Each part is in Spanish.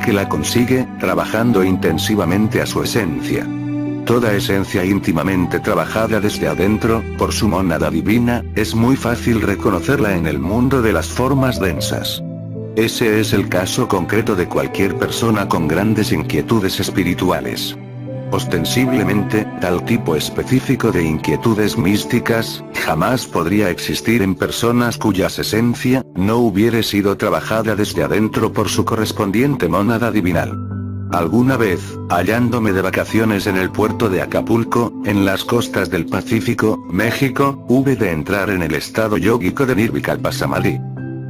que la consigue, trabajando intensivamente a su esencia. Toda esencia íntimamente trabajada desde adentro, por su mónada divina, es muy fácil reconocerla en el mundo de las formas densas. Ese es el caso concreto de cualquier persona con grandes inquietudes espirituales. Ostensiblemente, tal tipo específico de inquietudes místicas, jamás podría existir en personas cuya esencia no hubiere sido trabajada desde adentro por su correspondiente mónada divinal. Alguna vez, hallándome de vacaciones en el puerto de Acapulco, en las costas del Pacífico, México, hube de entrar en el estado yógico de Nirvikalpa Samadhi.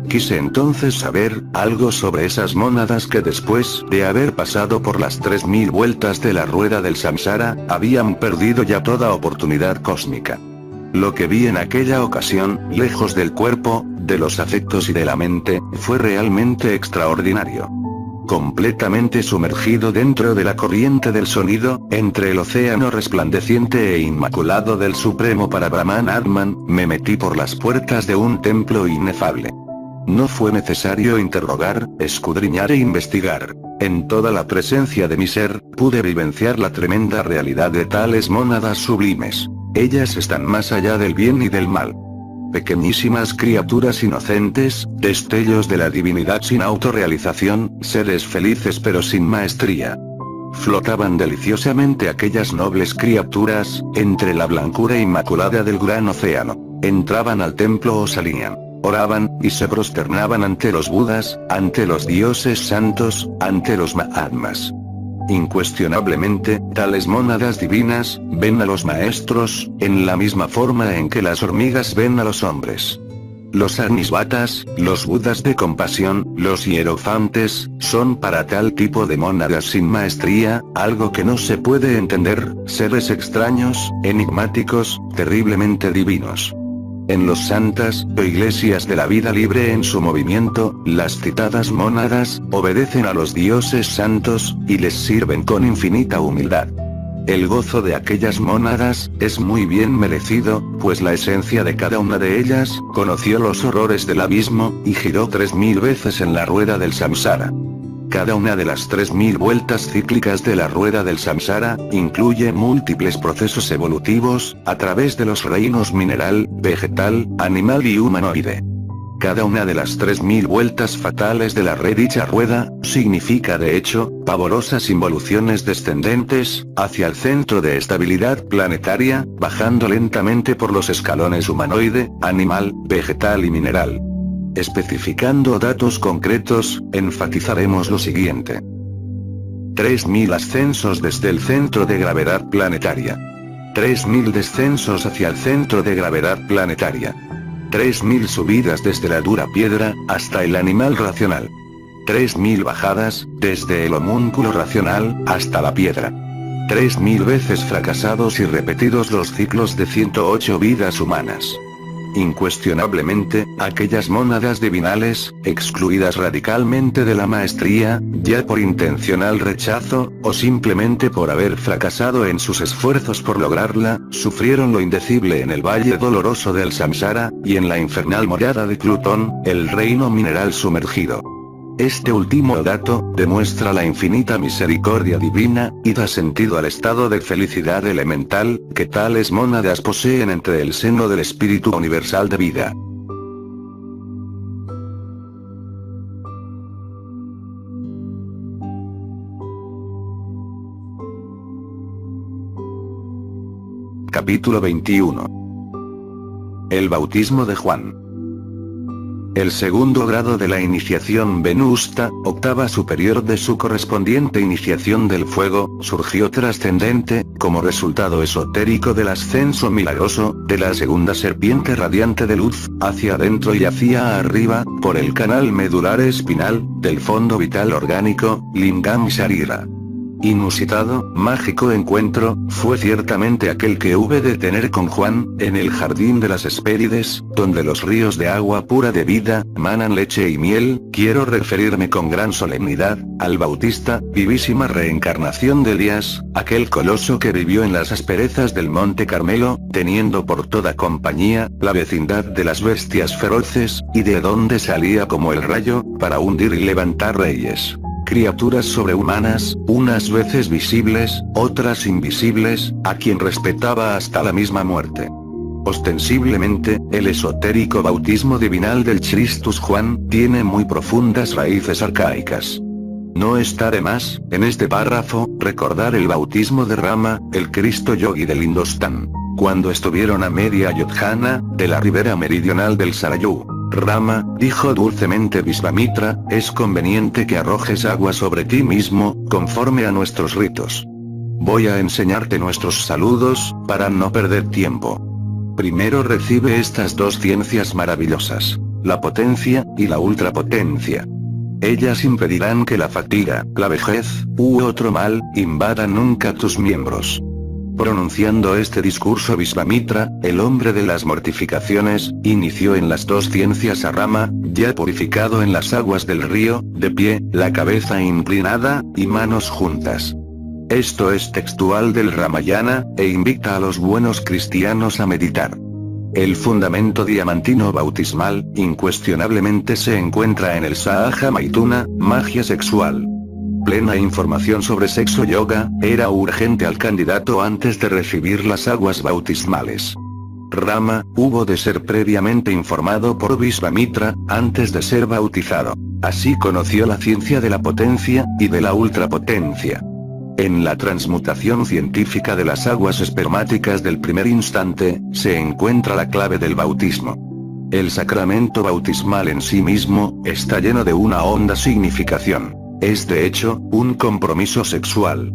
Quise entonces saber algo sobre esas mónadas que después de haber pasado por las 3000 vueltas de la rueda del samsara, habían perdido ya toda oportunidad cósmica. Lo que vi en aquella ocasión, lejos del cuerpo, de los afectos y de la mente, fue realmente extraordinario. Completamente sumergido dentro de la corriente del sonido, entre el océano resplandeciente e inmaculado del supremo Parabrahman Atman, me metí por las puertas de un templo inefable. No fue necesario interrogar, escudriñar e investigar. En toda la presencia de mi ser, pude vivenciar la tremenda realidad de tales mónadas sublimes. Ellas están más allá del bien y del mal. Pequeñísimas criaturas inocentes, destellos de la divinidad sin autorrealización, seres felices pero sin maestría. Flotaban deliciosamente aquellas nobles criaturas, entre la blancura inmaculada del gran océano. Entraban al templo o salían. Oraban, y se prosternaban ante los Budas, ante los dioses santos, ante los Mahatmas. Incuestionablemente, tales mónadas divinas, ven a los maestros, en la misma forma en que las hormigas ven a los hombres. Los Agnisvatas, los Budas de compasión, los hierofantes, son para tal tipo de mónadas sin maestría, algo que no se puede entender, seres extraños, enigmáticos, terriblemente divinos. En los santas, o iglesias de la vida libre en su movimiento, las citadas mónadas, obedecen a los dioses santos, y les sirven con infinita humildad. El gozo de aquellas mónadas, es muy bien merecido, pues la esencia de cada una de ellas, conoció los horrores del abismo, y giró 3000 veces en la rueda del samsara. Cada una de las 3000 vueltas cíclicas de la rueda del samsara, incluye múltiples procesos evolutivos, a través de los reinos mineral, vegetal, animal y humanoide. Cada una de las 3000 vueltas fatales de la dicha rueda, significa de hecho, pavorosas involuciones descendentes, hacia el centro de estabilidad planetaria, bajando lentamente por los escalones humanoide, animal, vegetal y mineral. Especificando datos concretos, enfatizaremos lo siguiente. 3000 ascensos desde el centro de gravedad planetaria. 3000 descensos hacia el centro de gravedad planetaria. 3000 subidas desde la dura piedra, hasta el animal racional. 3000 bajadas, desde el homúnculo racional, hasta la piedra. 3000 veces fracasados y repetidos los ciclos de 108 vidas humanas. Incuestionablemente, aquellas mónadas divinales, excluidas radicalmente de la maestría, ya por intencional rechazo, o simplemente por haber fracasado en sus esfuerzos por lograrla, sufrieron lo indecible en el valle doloroso del samsara, y en la infernal morada de Plutón, el reino mineral sumergido. Este último dato, demuestra la infinita misericordia divina, y da sentido al estado de felicidad elemental, que tales mónadas poseen entre el seno del espíritu universal de vida. Capítulo 21. El bautismo de Juan. El segundo grado de la iniciación venusta, octava superior de su correspondiente iniciación del fuego, surgió trascendente, como resultado esotérico del ascenso milagroso, de la segunda serpiente radiante de luz, hacia adentro y hacia arriba, por el canal medular espinal, del fondo vital orgánico, Lingam Sharira. Inusitado, mágico encuentro, fue ciertamente aquel que hube de tener con Juan, en el jardín de las Hespérides, donde los ríos de agua pura de vida, manan leche y miel. Quiero referirme con gran solemnidad, al Bautista, vivísima reencarnación de Elías, aquel coloso que vivió en las asperezas del Monte Carmelo, teniendo por toda compañía, la vecindad de las bestias feroces, y de donde salía como el rayo, para hundir y levantar reyes. criaturas sobrehumanas, unas veces visibles, otras invisibles, a quien respetaba hasta la misma muerte. Ostensiblemente, el esotérico bautismo divinal del Christus Juan, tiene muy profundas raíces arcaicas. No está de más, en este párrafo, recordar el bautismo de Rama, el Cristo Yogi del Indostán. Cuando estuvieron a media yodhana, de la ribera meridional del Sarayu, Rama, dijo dulcemente Visvamitra, es conveniente que arrojes agua sobre ti mismo, conforme a nuestros ritos. Voy a enseñarte nuestros saludos, para no perder tiempo. Primero recibe estas dos ciencias maravillosas, la potencia, y la ultrapotencia. Ellas impedirán que la fatiga, la vejez, u otro mal, invadan nunca tus miembros. Pronunciando este discurso Visvamitra, el hombre de las mortificaciones, inició en las dos ciencias a Rama, ya purificado en las aguas del río, de pie, la cabeza inclinada, y manos juntas. Esto es textual del Ramayana, e invita a los buenos cristianos a meditar. El fundamento diamantino bautismal, incuestionablemente se encuentra en el Sahaja Maituna, magia sexual. Plena información sobre sexo yoga, era urgente al candidato antes de recibir las aguas bautismales. Rama, hubo de ser previamente informado por Visvamitra, antes de ser bautizado. Así conoció la ciencia de la potencia, y de la ultrapotencia. En la transmutación científica de las aguas espermáticas del primer instante, se encuentra la clave del bautismo. El sacramento bautismal en sí mismo, está lleno de una honda significación. Es de hecho, un compromiso sexual.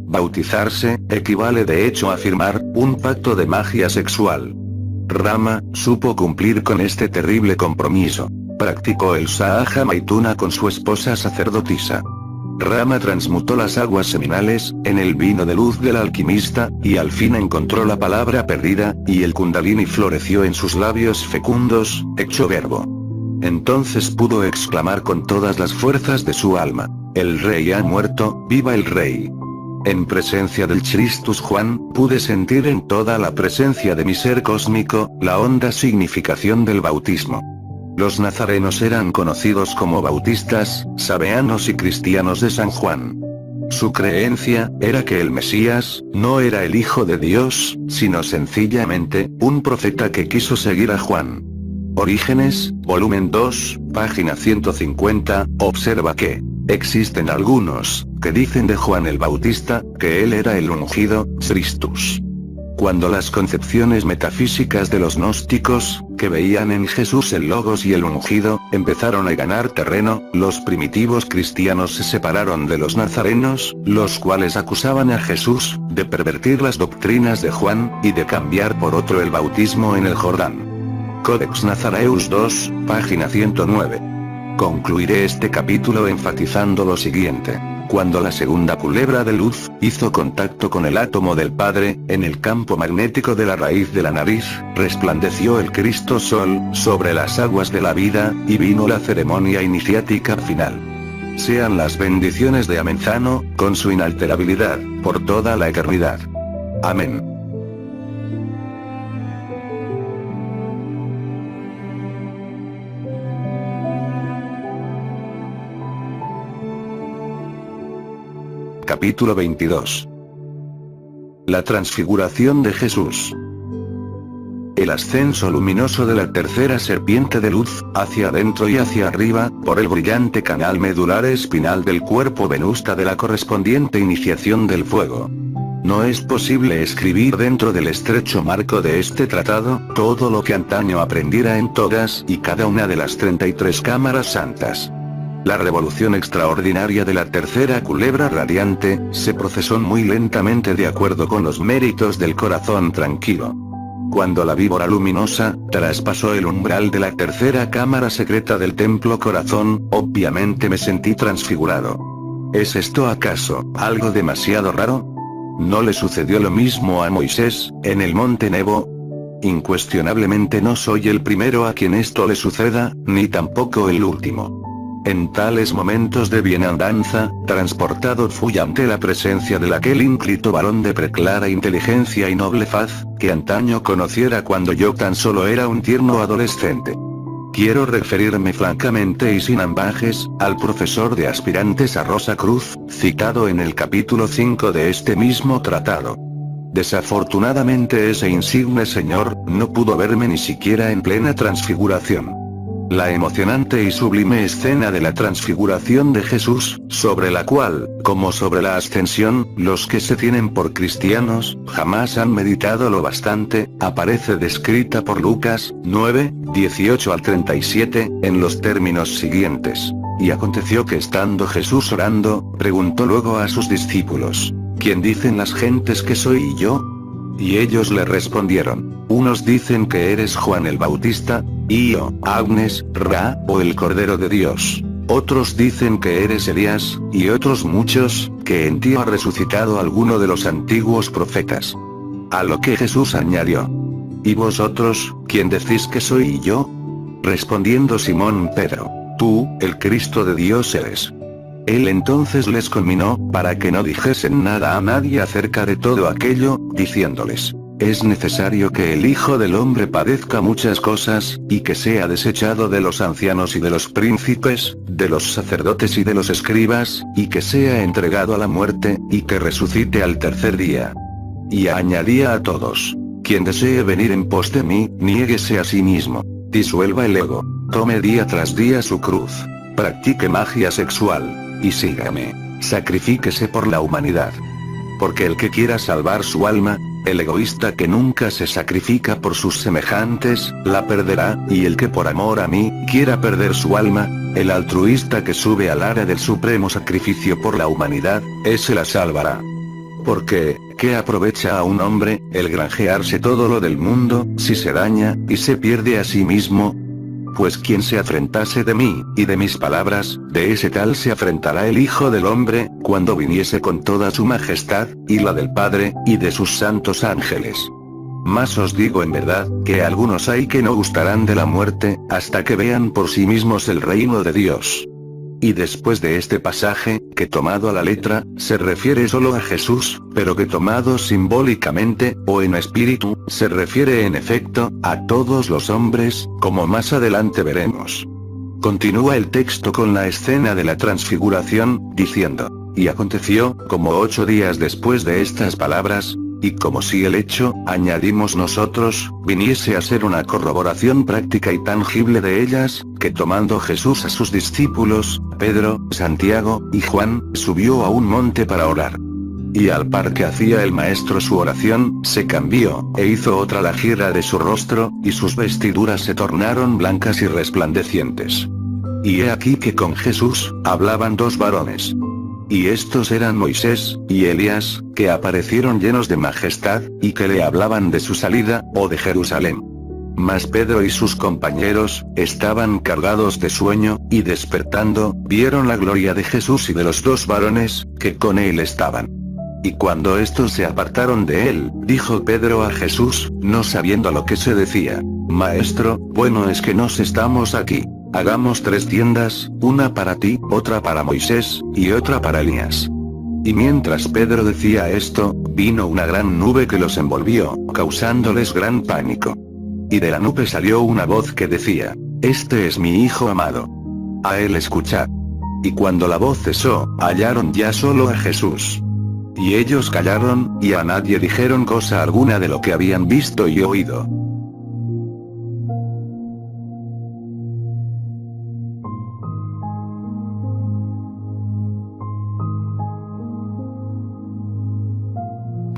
Bautizarse, equivale de hecho a firmar, un pacto de magia sexual. Rama, supo cumplir con este terrible compromiso. Practicó el Sahaja Maituna con su esposa sacerdotisa. Rama transmutó las aguas seminales, en el vino de luz del alquimista, y al fin encontró la palabra perdida, y el Kundalini floreció en sus labios fecundos, hecho verbo. Entonces pudo exclamar con todas las fuerzas de su alma: el rey ha muerto, viva el rey. En presencia del Christus Juan, pude sentir en toda la presencia de mi ser cósmico, la honda significación del bautismo. Los nazarenos eran conocidos como bautistas, sabeanos y cristianos de San Juan. Su creencia, era que el Mesías, no era el Hijo de Dios, sino sencillamente, un profeta que quiso seguir a Juan. Orígenes, volumen 2, página 150, observa que existen algunos, que dicen de Juan el Bautista, que él era el ungido, Christus. Cuando las concepciones metafísicas de los gnósticos, que veían en Jesús el Logos y el ungido, empezaron a ganar terreno, los primitivos cristianos se separaron de los nazarenos, los cuales acusaban a Jesús, de pervertir las doctrinas de Juan, y de cambiar por otro el bautismo en el Jordán. Codex Nazareus 2, página 109. Concluiré este capítulo enfatizando lo siguiente. Cuando la segunda culebra de luz, hizo contacto con el átomo del Padre, en el campo magnético de la raíz de la nariz, resplandeció el Cristo Sol, sobre las aguas de la vida, y vino la ceremonia iniciática final. Sean las bendiciones de Amenzano, con su inalterabilidad, por toda la eternidad. Amén. Capítulo 22. La transfiguración de Jesús. El ascenso luminoso de la tercera serpiente de luz, hacia adentro y hacia arriba, por el brillante canal medular espinal del cuerpo venusta de la correspondiente iniciación del fuego. No es posible escribir dentro del estrecho marco de este tratado, todo lo que antaño aprendiera en todas y cada una de las 33 cámaras santas. La revolución extraordinaria de la tercera culebra radiante, se procesó muy lentamente de acuerdo con los méritos del corazón tranquilo. Cuando la víbora luminosa, traspasó el umbral de la tercera cámara secreta del templo corazón, obviamente me sentí transfigurado. ¿Es esto acaso, algo demasiado raro? ¿No le sucedió lo mismo a Moisés, en el monte Nebo? Incuestionablemente no soy el primero a quien esto le suceda, ni tampoco el último. En tales momentos de bienandanza, transportado fui ante la presencia de aquel ínclito varón de preclara inteligencia y noble faz, que antaño conociera cuando yo tan solo era un tierno adolescente. quiero referirme francamente y sin ambajes, al profesor de aspirantes a Rosa Cruz, citado en el capítulo 5 de este mismo tratado. Desafortunadamente ese insigne señor, no pudo verme ni siquiera en plena transfiguración. La emocionante y sublime escena de la transfiguración de Jesús, sobre la cual, como sobre la ascensión, los que se tienen por cristianos, jamás han meditado lo bastante, aparece descrita por Lucas 9, 18 al 37, en los términos siguientes. Y aconteció que estando Jesús orando, preguntó luego a sus discípulos: ¿Quién dicen las gentes que soy yo? Y ellos le respondieron: unos dicen que eres Juan el Bautista, Io, Agnes, Ra, o el Cordero de Dios. Otros dicen que eres Elías, y otros muchos, que en ti ha resucitado alguno de los antiguos profetas. A lo que Jesús añadió: ¿y vosotros, quién decís que soy yo? Respondiendo Simón Pedro: tú, el Cristo de Dios eres. Él entonces les conminó, para que no dijesen nada a nadie acerca de todo aquello, diciéndoles: es necesario que el Hijo del Hombre padezca muchas cosas, y que sea desechado de los ancianos y de los príncipes, de los sacerdotes y de los escribas, y que sea entregado a la muerte, y que resucite al tercer día. Y añadía a todos: quien desee venir en pos de mí, niéguese a sí mismo. Disuelva el ego. Tome día tras día su cruz. Practique magia sexual. Y sígame. Sacrifíquese por la humanidad. Porque el que quiera salvar su alma, el egoísta que nunca se sacrifica por sus semejantes, la perderá, y el que por amor a mí, quiera perder su alma, el altruista que sube al área del supremo sacrificio por la humanidad, ese la salvará. Porque, ¿qué aprovecha a un hombre, el granjearse todo lo del mundo, si se daña, y se pierde a sí mismo? Pues quien se afrentase de mí, y de mis palabras, de ese tal se afrentará el Hijo del Hombre, cuando viniese con toda su majestad, y la del Padre, y de sus santos ángeles. Mas os digo en verdad, que algunos hay que no gustarán de la muerte, hasta que vean por sí mismos el reino de Dios. Y después de este pasaje, que tomado a la letra, se refiere solo a Jesús, pero que tomado simbólicamente, o en espíritu, se refiere en efecto, a todos los hombres, como más adelante veremos. Continúa el texto con la escena de la transfiguración, diciendo: y aconteció, como 8 días después de estas palabras, y como si el hecho, añadimos nosotros, viniese a ser una corroboración práctica y tangible de ellas, que tomando Jesús a sus discípulos, Pedro, Santiago, y Juan, subió a un monte para orar. Y al par que hacía el maestro su oración, se cambió, e hizo otra la gira de su rostro, y sus vestiduras se tornaron blancas y resplandecientes. Y he aquí que con Jesús, hablaban 2 varones. Y estos eran Moisés, y Elías, que aparecieron llenos de majestad, y que le hablaban de su salida, o de Jerusalén. Mas Pedro y sus compañeros, estaban cargados de sueño, y despertando, vieron la gloria de Jesús y de los 2 varones, que con él estaban. Y cuando estos se apartaron de él, dijo Pedro a Jesús, no sabiendo lo que se decía: Maestro, bueno es que nos estamos aquí. Hagamos 3 tiendas, una para ti, otra para Moisés, y otra para Elías. Y mientras Pedro decía esto, vino una gran nube que los envolvió, causándoles gran pánico. Y de la nube salió una voz que decía: Este es mi Hijo amado. A él escuchad. Y cuando la voz cesó, hallaron ya solo a Jesús. Y ellos callaron, y a nadie dijeron cosa alguna de lo que habían visto y oído.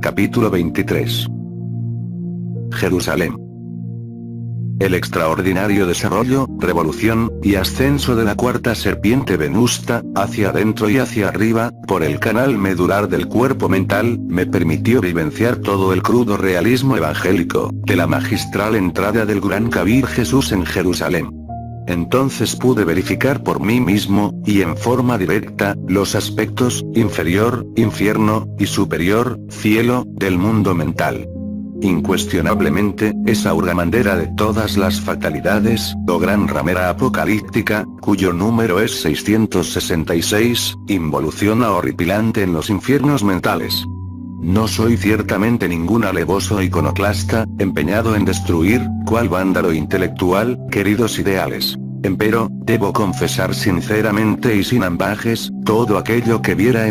Capítulo 23. Jerusalén. El extraordinario desarrollo, revolución, y ascenso de la cuarta serpiente venusta, hacia adentro y hacia arriba, por el canal medular del cuerpo mental, me permitió vivenciar todo el crudo realismo evangélico, de la magistral entrada del gran Kabir Jesús en Jerusalén. Entonces pude verificar por mí mismo, y en forma directa, los aspectos, inferior, infierno, y superior, cielo, del mundo mental. Incuestionablemente, esa hurgamandera de todas las fatalidades, o gran ramera apocalíptica, cuyo número es 666, involuciona horripilante en los infiernos mentales. No soy ciertamente ningún alevoso iconoclasta, empeñado en destruir, cual vándalo intelectual, queridos ideales. Empero, debo confesar sinceramente y sin ambajes, todo aquello que viera en